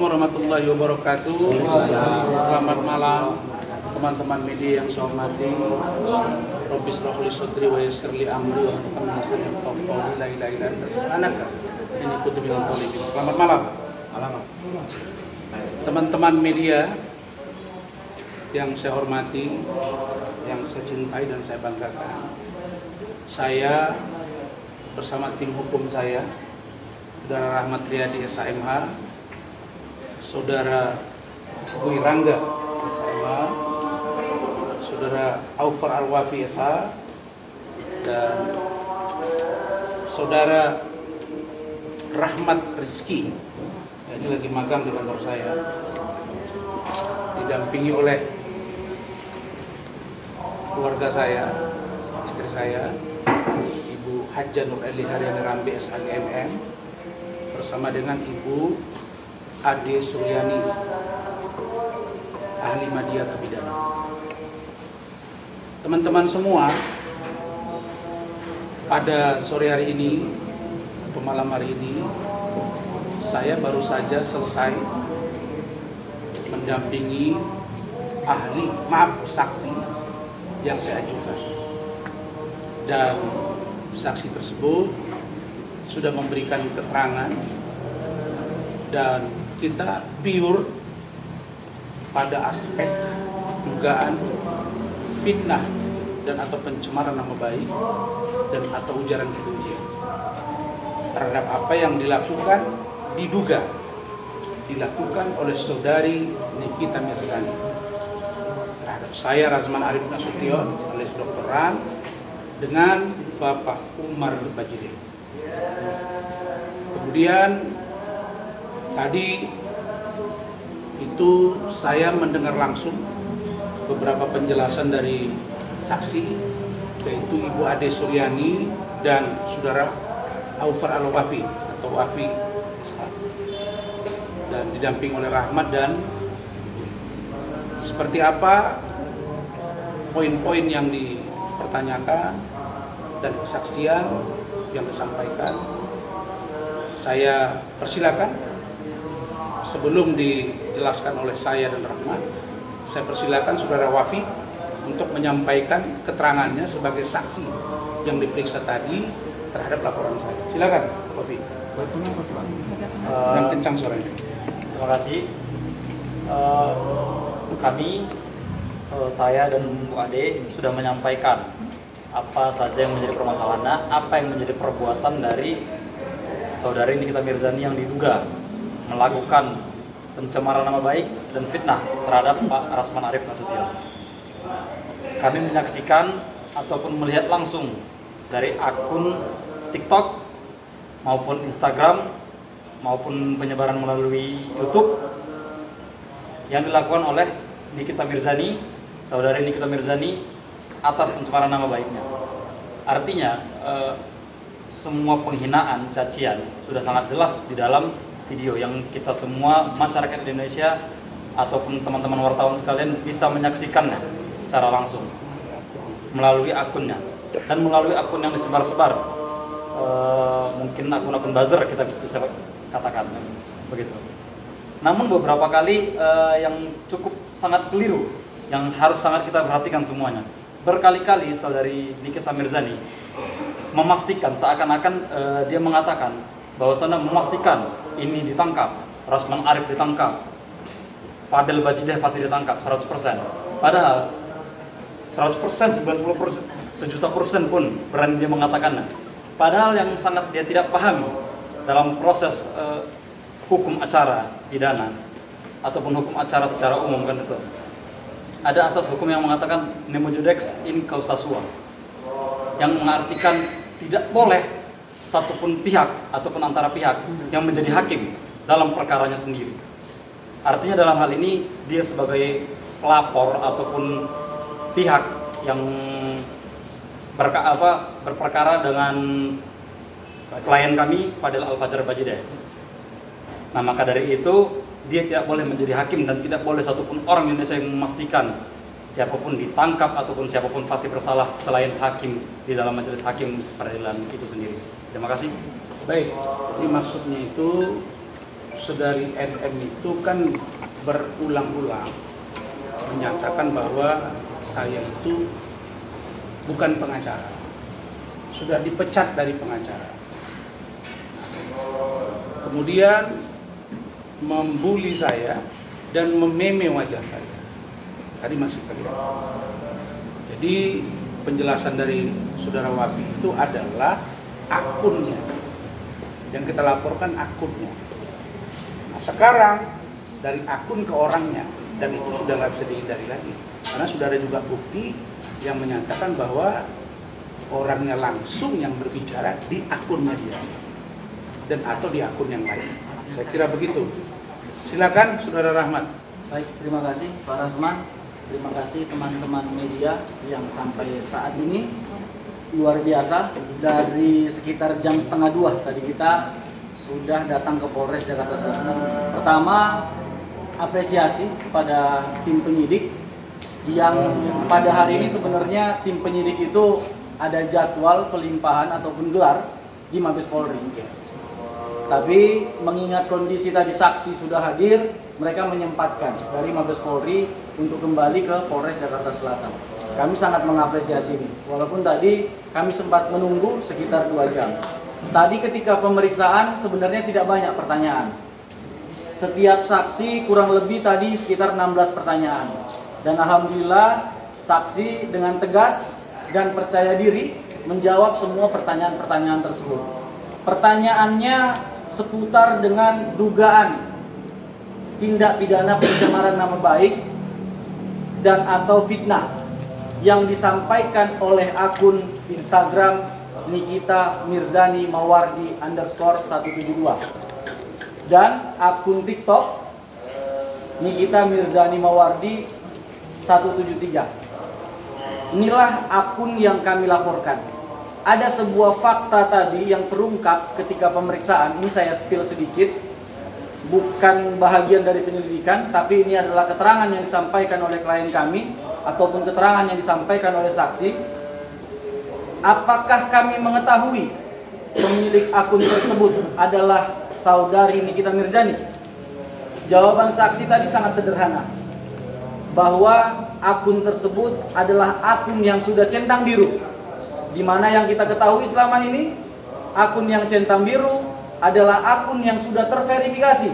Warahmatullahi wabarakatuh. Selamat malam teman-teman media yang saya hormati. Rabbi shrah li sadri wa yassir li amri wa hlul 'uqdatam min lisani la ilaha illa anta subhanaka inni kuntu minadh dhalimin. Selamat malam. Teman-teman media yang saya hormati, yang saya cintai dan saya banggakan. Saya bersama tim hukum saya, Saudara Rahmat Riyadi SHMH, Saudara Wirangga SHMH, Saudara Aufar Al-Wafi SH, dan Saudara Rahmat Rizki, ini lagi magang di kantor saya, didampingi oleh keluarga saya, istri saya, Ibu Hajjah Nur Eli Haryani Rambe SHGMM, bersama dengan Ibu Ade Suryani, ahli media kebidanan. Teman-teman semua, pada sore hari ini atau malam hari ini, saya baru saja selesai mendampingi saksi yang saya ajukan, dan saksi tersebut sudah memberikan keterangan, dan kita pure pada aspek dugaan fitnah dan atau pencemaran nama baik dan atau ujaran kebencian terhadap apa yang diduga dilakukan oleh saudari Nikita Mirzani terhadap saya Razman Arif Nasution alias Dr. Ran dengan Bapak Umar Bajide. Kemudian tadi itu saya mendengar langsung beberapa penjelasan dari saksi, yaitu Ibu Ade Suryani dan Saudara Aufar Al-Wafi atau Wafi SH, dan didamping oleh Rahmat. Dan seperti apa poin-poin yang dipertanyakan dan kesaksian yang disampaikan, saya persilakan. Sebelum dijelaskan oleh saya dan Rahmat, saya persilakan Saudara Wafi untuk menyampaikan keterangannya sebagai saksi yang diperiksa tadi terhadap laporan saya. Silakan, Wafi. Yang kencang suaranya. Terima kasih. Saya dan Bu Ade sudah menyampaikan apa saja yang menjadi permasalahannya, apa yang menjadi perbuatan dari saudari Nikita Mirzani yang diduga melakukan pencemaran nama baik dan fitnah terhadap Pak Razman Arif Nasution. Kami menyaksikan ataupun melihat langsung dari akun TikTok maupun Instagram maupun penyebaran melalui YouTube yang dilakukan oleh Nikita Mirzani, saudari Nikita Mirzani, atas pencemaran nama baiknya. Artinya semua penghinaan, cacian sudah sangat jelas di dalam video yang kita semua masyarakat Indonesia ataupun teman-teman wartawan sekalian bisa menyaksikannya secara langsung melalui akunnya dan melalui akun yang disebar-sebar, mungkin akun-akun buzzer kita bisa katakan begitu. Namun beberapa kali yang cukup sangat keliru, yang harus sangat kita perhatikan semuanya. Berkali-kali saudari Nikita Mirzani memastikan seakan-akan dia mengatakan bahwasannya memastikan ini ditangkap, Razman Arif ditangkap, Fadel Bajideh pasti ditangkap 100%. Padahal 100%, 90%, 1.000.000% pun berani dia mengatakannya. Padahal yang sangat dia tidak pahami dalam proses hukum acara pidana ataupun hukum acara secara umum kan itu. Ada asas hukum yang mengatakan nemo judex in causa sua, yang mengartikan tidak boleh satupun pihak ataupun antara pihak yang menjadi hakim dalam perkaranya sendiri. Artinya dalam hal ini dia sebagai pelapor ataupun pihak yang berperkara dengan klien kami Fadel Al-Fajar Bajideh. Nah, maka dari itu dia tidak boleh menjadi hakim dan tidak boleh satupun orang Indonesia yang memastikan siapapun ditangkap ataupun siapapun pasti bersalah selain hakim di dalam majelis hakim peradilan itu sendiri. Terima kasih. Baik, jadi maksudnya itu saudari NM itu kan berulang-ulang menyatakan bahwa saya itu bukan pengacara, sudah dipecat dari pengacara. Kemudian membuli saya dan mememe wajah saya. Tadi masih terlihat. Jadi penjelasan dari saudara Wafi itu adalah akunnya, yang kita laporkan akunnya. Nah sekarang dari akun ke orangnya, dan itu sudah nggak bisa dihindari lagi, karena sudah ada juga bukti yang menyatakan bahwa orangnya langsung yang berbicara di akunnya dia dan atau di akun yang lain. Saya kira begitu. Silakan Saudara Rahmat. Baik, terima kasih Pak Rasman. Terima kasih teman-teman media yang sampai saat ini luar biasa. Dari sekitar jam 1:30 tadi kita sudah datang ke Polres Jakarta Selatan. Pertama, apresiasi kepada tim penyidik yang pada hari ini sebenarnya tim penyidik itu ada jadwal pelimpahan ataupun gelar di Mabes Polri. Tapi mengingat kondisi tadi saksi sudah hadir, mereka menyempatkan dari Mabes Polri untuk kembali ke Polres Jakarta Selatan. Kami sangat mengapresiasi ini, walaupun tadi kami sempat menunggu sekitar 2 jam. Tadi ketika pemeriksaan sebenarnya tidak banyak pertanyaan. Setiap saksi kurang lebih tadi sekitar 16 pertanyaan. Dan alhamdulillah saksi dengan tegas dan percaya diri menjawab semua pertanyaan-pertanyaan tersebut. Pertanyaannya seputar dengan dugaan tindak pidana pencemaran nama baik dan atau fitnah yang disampaikan oleh akun Instagram Nikita Mirzani Mawardi _172 dan akun TikTok Nikita Mirzani Mawardi 173. Inilah akun yang kami laporkan. Ada sebuah fakta tadi yang terungkap ketika pemeriksaan. Ini saya spill sedikit, bukan bahagian dari penyelidikan, tapi ini adalah keterangan yang disampaikan oleh klien kami ataupun keterangan yang disampaikan oleh saksi. Apakah kami mengetahui pemilik akun tersebut adalah saudari Nikita Mirzani? Jawaban saksi tadi sangat sederhana, bahwa akun tersebut adalah akun yang sudah centang biru. Di mana yang kita ketahui selama ini, akun yang centang biru adalah akun yang sudah terverifikasi.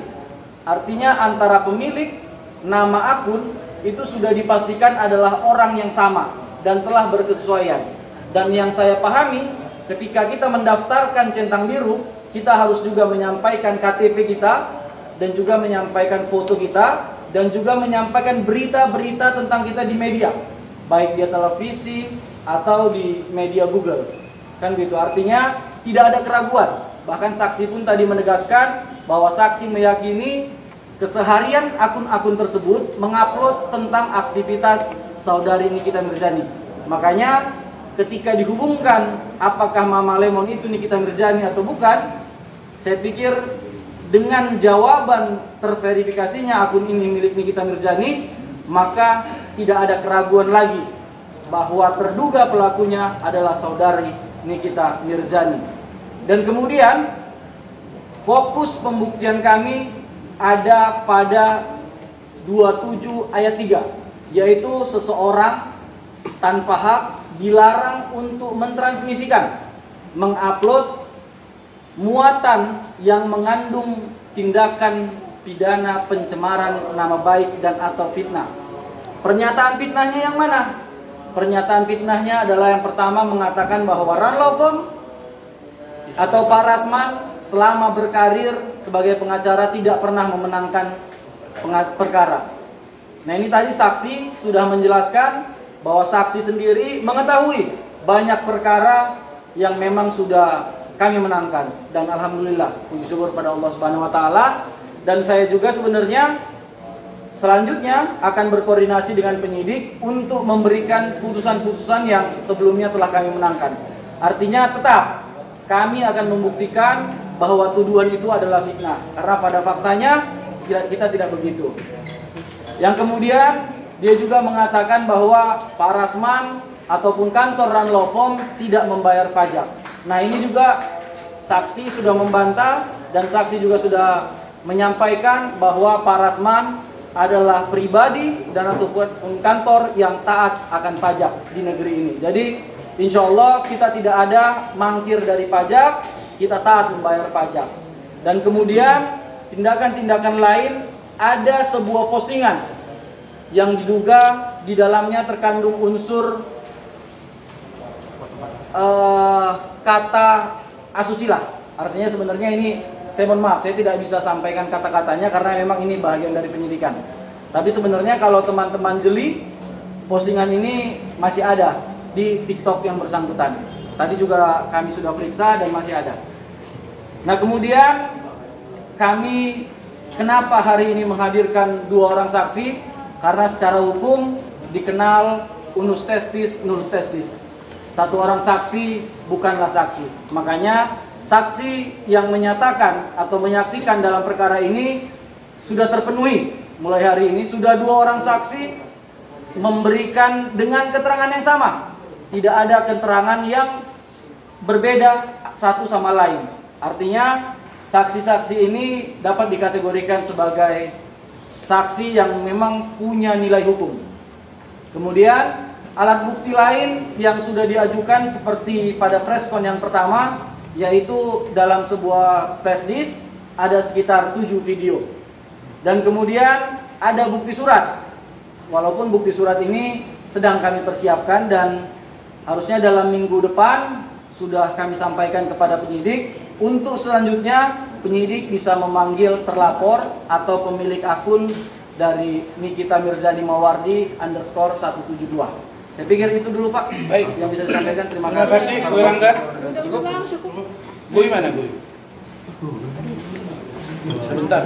Artinya antara pemilik, nama akun itu sudah dipastikan adalah orang yang sama dan telah berkesesuaian. Dan yang saya pahami, ketika kita mendaftarkan centang biru, kita harus juga menyampaikan KTP kita dan juga menyampaikan foto kita dan juga menyampaikan berita-berita tentang kita di media, baik di televisi atau di media Google. Kan gitu. Artinya tidak ada keraguan. Bahkan saksi pun tadi menegaskan bahwa saksi meyakini keseharian akun-akun tersebut mengupload tentang aktivitas saudari Nikita Mirzani. Makanya ketika dihubungkan apakah Mama Lemon itu Nikita Mirzani atau bukan, saya pikir dengan jawaban terverifikasinya akun ini milik Nikita Mirzani, maka tidak ada keraguan lagi bahwa terduga pelakunya adalah saudari Nikita Mirzani. Dan kemudian fokus pembuktian kami ada pada 27 ayat 3, yaitu seseorang tanpa hak dilarang untuk mentransmisikan, mengupload muatan yang mengandung tindakan pidana pencemaran nama baik dan atau fitnah. Pernyataan fitnahnya yang mana? Pernyataan fitnahnya adalah yang pertama mengatakan bahwa Ranlofom atau Pak Rasman selama berkarir sebagai pengacara tidak pernah memenangkan perkara. Nah ini tadi saksi sudah menjelaskan bahwa saksi sendiri mengetahui banyak perkara yang memang sudah kami menangkan. Dan alhamdulillah, puji syukur pada Allah Subhanahu wa taala. Dan saya juga sebenarnya selanjutnya akan berkoordinasi dengan penyidik untuk memberikan putusan-putusan yang sebelumnya telah kami menangkan. Artinya tetap kami akan membuktikan bahwa tuduhan itu adalah fitnah, karena pada faktanya kita tidak begitu. Yang kemudian dia juga mengatakan bahwa Pak Rasman ataupun kantor Ranlofom tidak membayar pajak. Nah ini juga saksi sudah membantah dan saksi juga sudah menyampaikan bahwa Pak Rasman adalah pribadi dan ataupun kantor yang taat akan pajak di negeri ini. Jadi insya Allah kita tidak ada mangkir dari pajak, kita taat membayar pajak. Dan kemudian tindakan-tindakan lain, ada sebuah postingan yang diduga di dalamnya terkandung unsur kata asusila. Artinya sebenarnya ini, saya mohon maaf, saya tidak bisa sampaikan kata-katanya karena memang ini bagian dari penyidikan. Tapi sebenarnya kalau teman-teman jeli, postingan ini masih ada di TikTok yang bersangkutan. Tadi juga kami sudah periksa dan masih ada. Nah kemudian kami kenapa hari ini menghadirkan 2 orang saksi? Karena secara hukum dikenal unus testis, nullus testis. 1 orang saksi bukanlah saksi. Makanya saksi yang menyatakan atau menyaksikan dalam perkara ini sudah terpenuhi. Mulai hari ini sudah 2 orang saksi memberikan dengan keterangan yang sama. Tidak ada keterangan yang berbeda satu sama lain. Artinya saksi-saksi ini dapat dikategorikan sebagai saksi yang memang punya nilai hukum. Kemudian alat bukti lain yang sudah diajukan seperti pada preskon yang pertama, yaitu dalam sebuah flash disk ada sekitar 7 video. Dan kemudian ada bukti surat. Walaupun bukti surat ini sedang kami persiapkan dan harusnya dalam minggu depan sudah kami sampaikan kepada penyidik. Untuk selanjutnya penyidik bisa memanggil terlapor atau pemilik akun dari Nikita Mirzani Mawardi _172. Saya pikir itu dulu Pak. Baik. Yang bisa disampaikan. Terima Terima kasih, Bu Rangga. Cukup. Gui mana Gui? Sebentar.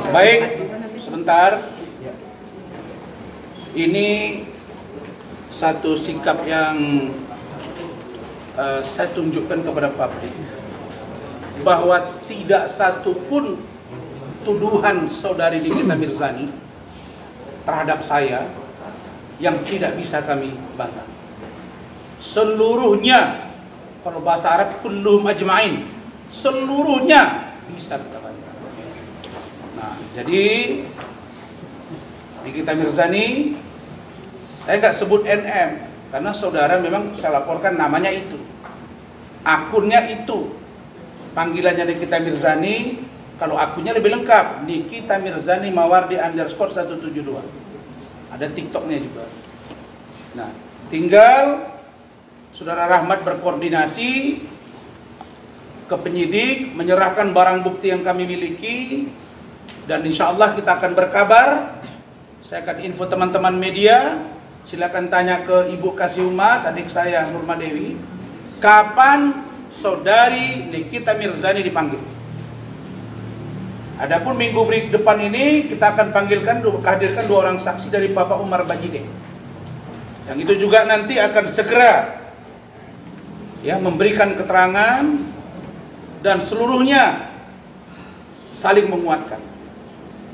Baik, sebentar. Ini satu sikap yang saya tunjukkan kepada publik, bahwa tidak satu pun tuduhan saudari Nikita Mirzani terhadap saya yang tidak bisa kami bantah. Seluruhnya, kalau bahasa Arab kullum ajma'in, seluruhnya bisa kita bantah. Nah, jadi Nikita Mirzani, saya nggak sebut NM karena saudara memang saya laporkan namanya itu, akunnya itu, panggilannya Nikita Mirzani. Kalau akunnya lebih lengkap, Nikita Mirzani Mawardi _172. Ada TikToknya juga. Nah, tinggal Saudara Rahmat berkoordinasi ke penyidik, menyerahkan barang bukti yang kami miliki, dan insya Allah kita akan berkabar. Saya akan info teman-teman media. Silakan tanya ke Ibu Kasih Umas, adik saya Nurma Dewi, kapan saudari Nikita Mirzani dipanggil. Adapun minggu depan ini kita akan hadirkan 2 orang saksi dari Bapak Umar Bajide. Yang itu juga nanti akan segera memberikan keterangan dan seluruhnya saling menguatkan.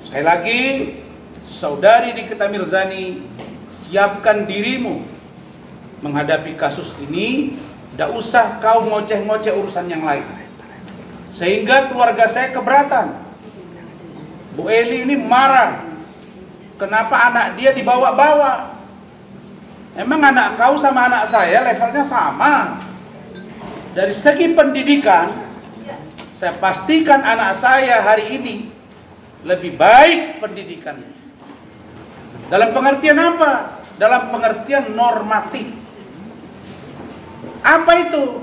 Sekali lagi, saudari Nikita Mirzani, siapkan dirimu menghadapi kasus ini. Tidak usah kau ngoceh-ngoceh urusan yang lain, sehingga keluarga saya keberatan. Bu Eli ini marah, kenapa anak dia dibawa-bawa? Emang anak kau sama anak saya levelnya sama? Dari segi pendidikan, saya pastikan anak saya hari ini lebih baik pendidikannya. Dalam pengertian apa? Dalam pengertian normatif. Apa itu?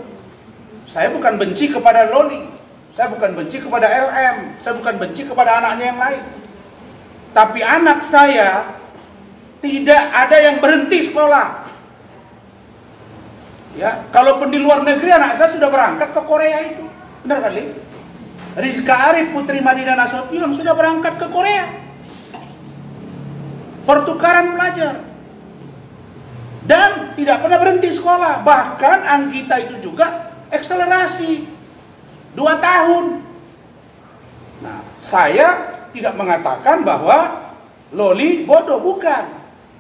Saya bukan benci kepada Loli, saya bukan benci kepada LM, saya bukan benci kepada anaknya yang lain. Tapi anak saya tidak ada yang berhenti sekolah. Ya, kalaupun di luar negeri anak saya sudah berangkat ke Korea itu. Benar kali? Rizka Arif Putri Madinah Nasution sudah berangkat ke Korea. Pertukaran pelajar. Dan tidak pernah berhenti sekolah. Bahkan Anggita itu juga akselerasi 2 tahun. Nah, saya tidak mengatakan bahwa Loli bodoh, bukan.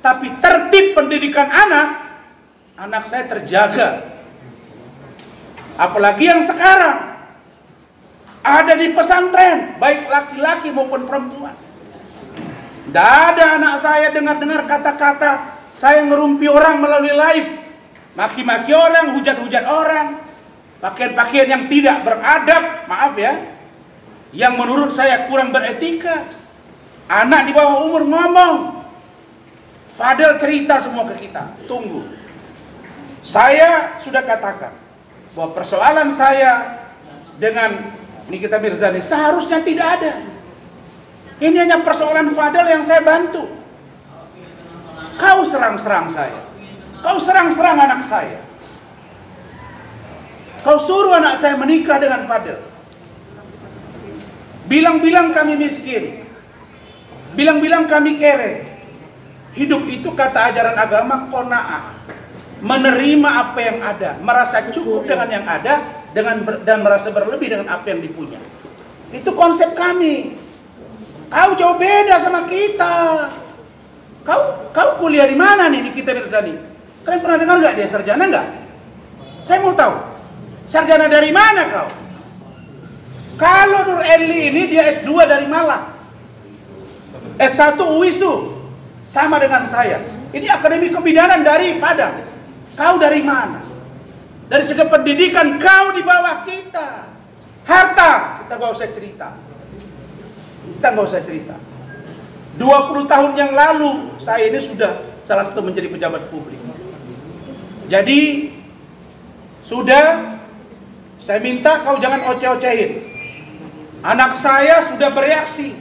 Tapi tertib pendidikan anak saya terjaga. Apalagi yang sekarang. ada di pesantren, baik laki-laki maupun perempuan. Tidak ada anak saya dengar-dengar kata-kata saya ngerumpi orang melalui live, maki-maki orang, hujat-hujat orang, pakaian-pakaian yang tidak beradab, maaf ya, yang menurut saya kurang beretika. Anak di bawah umur ngomong, Fadel cerita semua ke kita. Tunggu, saya sudah katakan bahwa persoalan saya dengan Nikita Mirzani seharusnya tidak ada. Ini hanya persoalan Fadel yang saya bantu. Kau serang-serang saya, kau serang-serang anak saya, kau suruh anak saya menikah dengan Fadel, bilang-bilang kami miskin, bilang-bilang kami kere. Hidup itu kata ajaran agama qanaah, menerima apa yang ada, merasa cukup dengan yang ada, dan merasa berlebih dengan apa yang dipunya. Itu konsep kami. Kau jauh beda sama kita. Kau kuliah di mana nih Nikita Mirzani? Kalian pernah dengar nggak dia sarjana nggak? Saya mau tahu. Sarjana dari mana kau? Kalau Nur Eli ini dia S2 dari Malang, S1 UISU. Sama dengan saya. Ini akademi kebidanan dari Padang. Kau dari mana? Dari segi pendidikan kau di bawah kita. Harta kita gak usah cerita. Kita gak usah cerita. 20 tahun yang lalu saya ini sudah salah satu menjadi pejabat publik. Jadi sudah, saya minta kau jangan oceh-ocehin. Anak saya sudah bereaksi.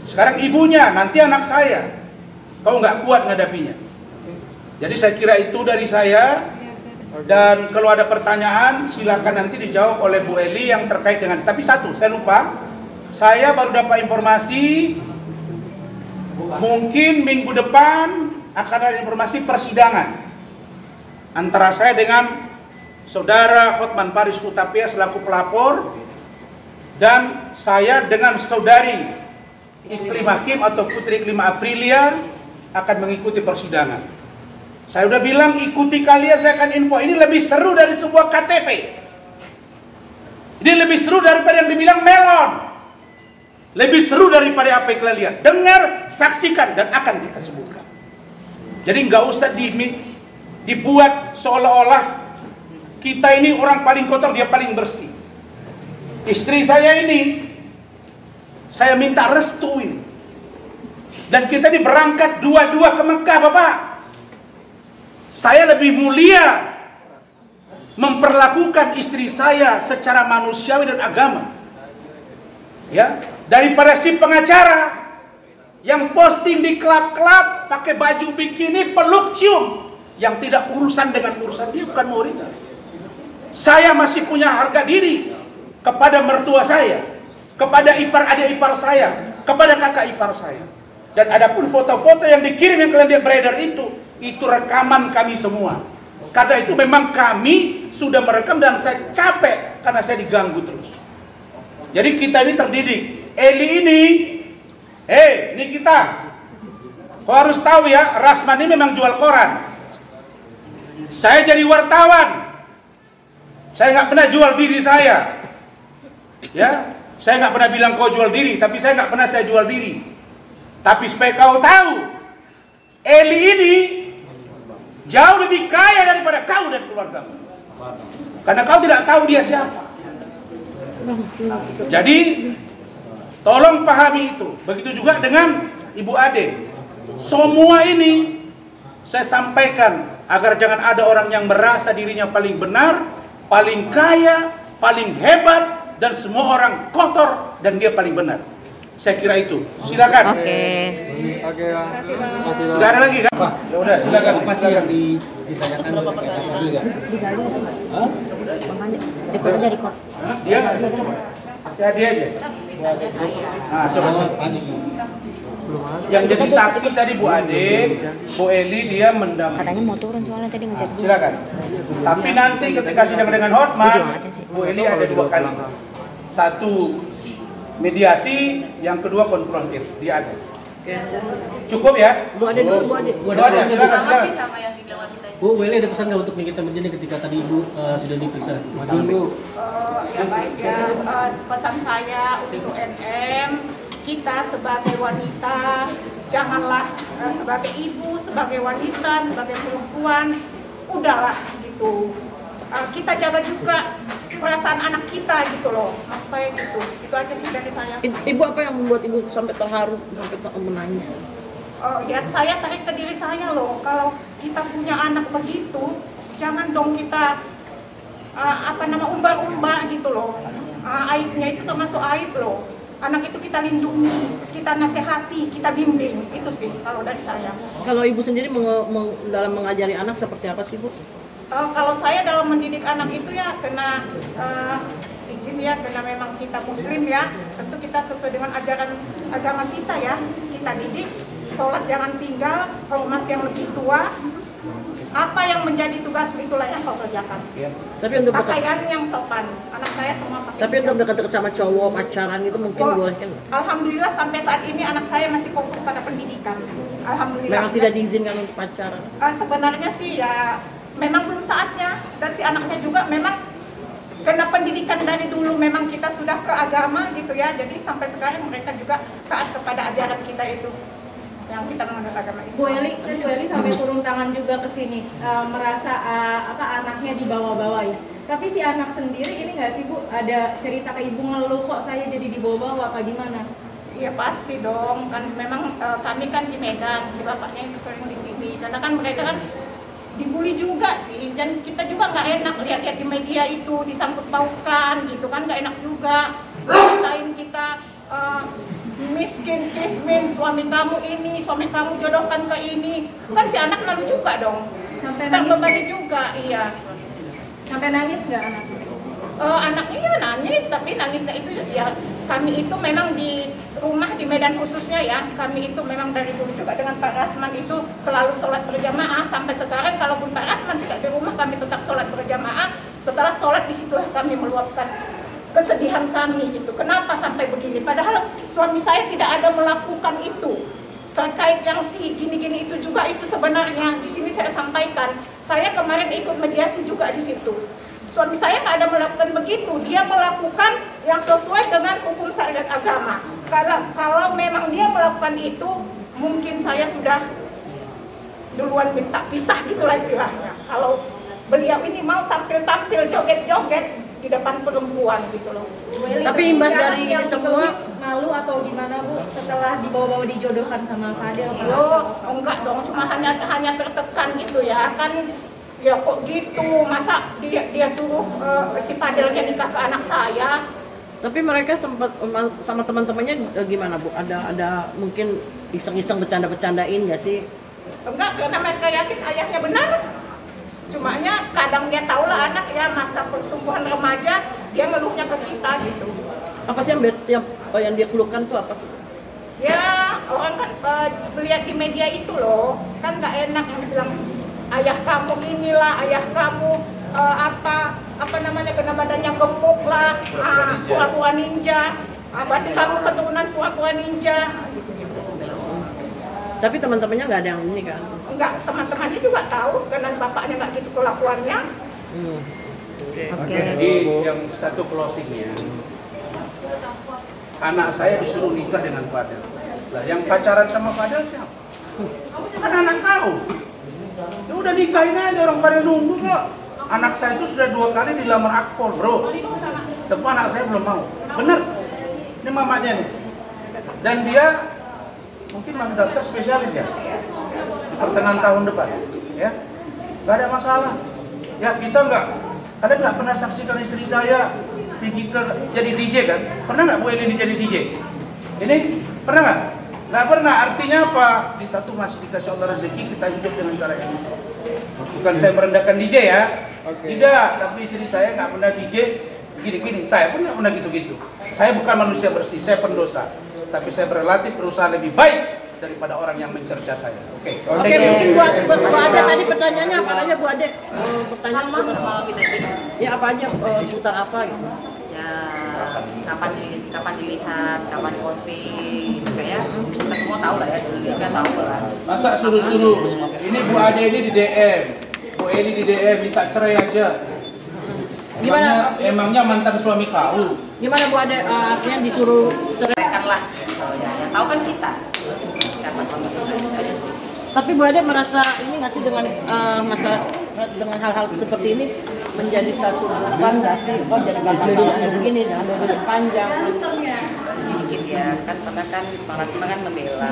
Sekarang ibunya, nanti anak saya. Kau nggak kuat ngadapinya. Jadi saya kira itu dari saya. Dan kalau ada pertanyaan silakan nanti dijawab oleh Bu Eli yang terkait dengan. Tapi satu, saya lupa. Saya baru dapat informasi mungkin minggu depan akan ada informasi persidangan antara saya dengan saudara Hotman Paris Hutapea selaku pelapor, dan saya dengan saudari Iklim Hakim atau Putri Iklim Aprilia akan mengikuti persidangan. Saya udah bilang ikuti kalian, saya akan info. Ini lebih seru dari sebuah KTP. Ini lebih seru daripada yang dibilang melon. Lebih seru daripada apa yang kalian lihat. Dengar, saksikan, dan akan kita sebutkan. Jadi nggak usah dibuat seolah-olah kita ini orang paling kotor, dia paling bersih. Istri saya ini, saya minta restuin. Dan kita ini berangkat dua-dua ke Mekah, Bapak. Saya lebih mulia memperlakukan istri saya secara manusiawi dan agama, ya, daripada si pengacara yang posting di klub-klub pakai baju bikini peluk cium, yang tidak urusan dengan urusan dia, bukan muridnya. Saya masih punya harga diri kepada mertua saya, kepada adik ipar saya, kepada kakak ipar saya. Dan adapun foto-foto yang dikirim yang kalian lihat beredar itu rekaman kami semua. Karena itu memang kami sudah merekam dan saya capek karena saya diganggu terus. Jadi kita ini terdidik. Eli ini, ini kita. Kau harus tahu ya, Rasman ini memang jual koran. Saya jadi wartawan. Saya nggak pernah jual diri saya. Ya, saya nggak pernah bilang kau jual diri, tapi saya nggak pernah saya jual diri. Tapi supaya kau tahu, Eli ini jauh lebih kaya daripada kau dan keluargamu. Karena kau tidak tahu dia siapa. Jadi, tolong pahami itu. Begitu juga dengan Ibu Ade. Semua ini saya sampaikan agar jangan ada orang yang merasa dirinya paling benar, paling kaya, paling hebat, dan semua orang kotor dan dia paling benar. Saya kira itu. Silakan. Oke. Oke, Bang. Makasih, Bang. Enggak ada lagi kan? Ya udah, silakan. Apa sih yang ditanyakan Bisa aja. Hah? Record aja record. Dia nggak bisa coba. Ya dia aja. Nah, coba. Panik. Yang jadi saksi tadi Bu Ade, Bu Eli dia mendampingi. Katanya mau turun soalnya tadi ngechat gue. Silakan. Tapi nanti ketika sidang dengan Hotman, Bu Eli ada dua kali. Satu mediasi, yang kedua konfrontir. Dia ada. Cukup ya? Bu Ade dulu, Bu Ade. Bu Ade, silakan. Bu, boleh ada pesan nggak untuk Nikita Mirzani ketika tadi Ibu sudah diperiksa? Dulu. Ya baik ya, pesan saya untuk NM, kita sebagai wanita, janganlah sebagai ibu, sebagai wanita, sebagai perempuan, udahlah gitu. Kita jaga juga perasaan anak kita gitu loh, maksud saya gitu. Itu aja sih dari saya. Ibu apa yang membuat Ibu sampai terharu, sampai menangis? Ya saya tarik ke diri saya loh, kalau kita punya anak begitu, jangan dong kita umbar-umbar gitu loh. Aibnya itu termasuk aib loh. Anak itu kita lindungi, kita nasihati, kita bimbing, itu sih kalau dari saya. Kalau Ibu sendiri dalam mengajari anak seperti apa sih Bu? Kalau saya dalam mendidik anak itu ya kena izin ya, karena memang kita muslim ya, tentu kita sesuai dengan ajaran agama kita ya, kita didik, sholat jangan tinggal, hormat yang lebih tua, apa yang menjadi tugas itulah yang kau kerjakan. Tapi untuk pakaian yang sopan, anak saya semua pakai. Tapi untuk dekat-dekat sama cowok, pacaran itu mungkin boleh kan? Alhamdulillah sampai saat ini anak saya masih fokus pada pendidikan. Alhamdulillah. Memang tidak diizinkan untuk pacaran? Sebenarnya sih ya memang belum saatnya, dan si anaknya juga memang kena pendidikan dari dulu, memang kita sudah ke agama gitu ya, jadi sampai sekarang mereka juga taat kepada ajaran kita itu yang kita mengenal agama Islam. Bu Eli sampai turun tangan juga ke sini, merasa anaknya dibawa-bawa ya. Tapi si anak sendiri ini nggak sih Bu, ada cerita ke Ibu ngeluh kok saya jadi dibawa-bawa apa gimana? Iya pasti dong, kan memang kami kan di Medan, si bapaknya itu sering di sini, karena kan mereka kan dibully juga sih, dan kita juga nggak enak lihat-lihat di media itu disangkut paukan gitu kan, nggak enak juga. Lain kita miskin, kismin, suami kamu ini, suami kamu jodohkan ke ini, kan si anak malu juga dong. Sampai nangis nangis juga, iya. Sampai nangis nggak anaknya? Anaknya ya nangis, tapi nangisnya itu ya kami itu memang di rumah di Medan khususnya ya, kami itu memang dari dulu juga dengan Pak Rasman itu selalu sholat berjamaah, sampai sekarang kalaupun Pak Rasman tidak di rumah kami tetap sholat berjamaah. Setelah sholat disitulah kami meluapkan kesedihan kami gitu, kenapa sampai begini, padahal suami saya tidak ada melakukan itu. Terkait yang si gini-gini itu juga, itu sebenarnya di sini saya sampaikan, saya kemarin ikut mediasi juga di situ. Suami saya nggak ada melakukan begitu, dia melakukan yang sesuai dengan hukum syariat agama. Kalau memang dia melakukan itu, mungkin saya sudah duluan minta pisah gitulah istilahnya. Kalau beliau ini mau tampil-tampil, joget-joget di depan perempuan gitu loh. Tapi imbas dari ini semua, malu atau gimana Bu setelah dibawa-bawa dijodohkan sama Fadel? Enggak dong, cuma hanya tertekan gitu ya kan. Ya kok gitu, masa dia suruh si Padelnya nikah ke anak saya. tapi mereka sempat sama teman-temannya gimana Bu? Ada mungkin iseng-iseng bercanda-bercandain nggak sih? Enggak, karena mereka yakin ayahnya benar. Cumanya kadang dia tahu lah anak ya, masa pertumbuhan remaja, dia ngeluhnya ke kita gitu. Apa sih yang dia keluhkan tuh apa? Ya orang kan lihat di media itu loh, kan nggak enak yang dibilang ayah kamu inilah, ayah kamu apa namanya, kena badannya gemuk lah, pura-pura ninja, berarti kamu keturunan pura-pura ninja. Tapi teman-temannya nggak ada yang ini kan? Enggak, teman-temannya juga tahu karena bapaknya nggak gitu kelakuannya. Oke. Jadi yang satu closingnya, anak saya disuruh nikah dengan Fadel. Lah yang pacaran sama Fadel siapa? Kan anak kau. Ya udah nikahin aja, orang Fadel nunggu kok. Anak saya itu sudah 2 kali dilamar akpol, bro. Tapi anak saya belum mau. Bener. Ini mamanya nih. Dan dia mungkin mau daftar spesialis ya. Pertengahan tahun depan, ya. Gak ada masalah. Ya kita nggak pernah saksikan istri saya pergi jadi DJ kan? Pernah nggak Bu Eli jadi DJ? Ini pernah nggak? Nggak pernah. Artinya apa? Kita tuh masih dikasih Allah rezeki, kita hidup dengan cara yang itu. Bukan saya merendahkan DJ ya. Tidak. Tapi istri saya nggak pernah DJ gini-gini. Saya pun nggak pernah gitu-gitu. Saya bukan manusia bersih, saya pendosa. Tapi saya berlatih berusaha lebih baik daripada orang yang mencerca saya. Oke. Mungkin buat Bu Ade tadi pertanyaannya apa aja Bu Ade? Pertanyaan seputar kita ini. Ya apa aja seputar apa gitu? Ya kapan dilihat, kapan posting, gitu ya, kita semua tahu lah ya, di Indonesia tahu lah. Masa suruh-suruh, ini Bu Ade ini di DM, Bu Eli di DM, minta cerai aja. Emangnya mantan suami kau? Gimana Bu Ade, artinya disuruh cerai? Kan lah, yang tahu kan kita. Siapa suami kita itu aja sih. Tapi Bu Ade merasa ini nggak sih dengan dengan hal-hal seperti ini menjadi satu beban nggak sih? Oh jadi masalahnya begini dengan duduk panjang. Sedikit ya, kan karena kan Bang Rasman kan membela.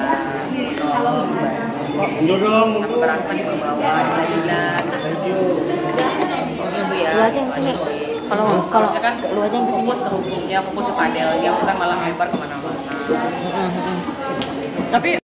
Kok Bang Rasman di bawah Laila. Ibu ya. Lu aja yang kesini. Kalau Harusnya kan lu aja yang kesini. fokus ke hukumnya, fokus ke Fadel, dia bukan malah lebar kemana-mana. Tapi